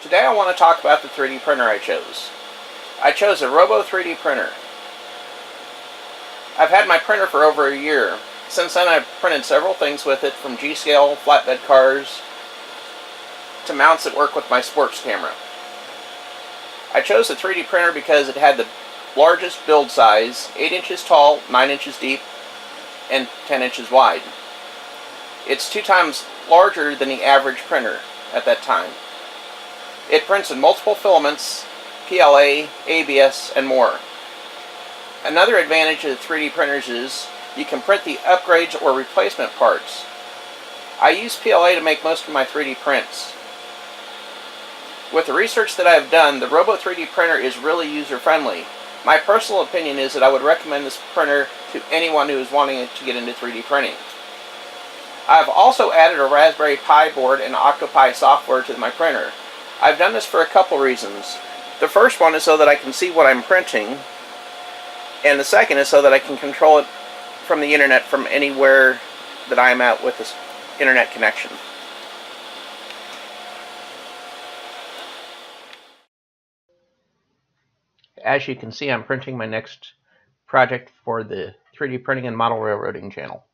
Today I want to talk about the 3D printer I chose. I chose a Robo 3D printer. I've had my printer for over a year. Since then I've printed several things with it, from G-scale flatbed cars to mounts that work with my sports camera. I chose the 3D printer because it had the largest build size, 8 inches tall, 9 inches deep, and 10 inches wide. It's 2 times larger than the average printer at that time. It prints in multiple filaments, PLA, ABS, and more. Another advantage of the 3D printers is you can print the upgrades or replacement parts. I use PLA to make most of my 3D prints. With the research that I have done, the Robo 3D printer is really user-friendly. My personal opinion is that I would recommend this printer to anyone who is wanting to get into 3D printing. I have also added a Raspberry Pi board and Octopi software to my printer. I've done this for a couple reasons. The first one is so that I can see what I'm printing, and the second is so that I can control it from the internet from anywhere that I am at with this internet connection. As you can see, I'm printing my next project for the 3D Printing and Model Railroading channel.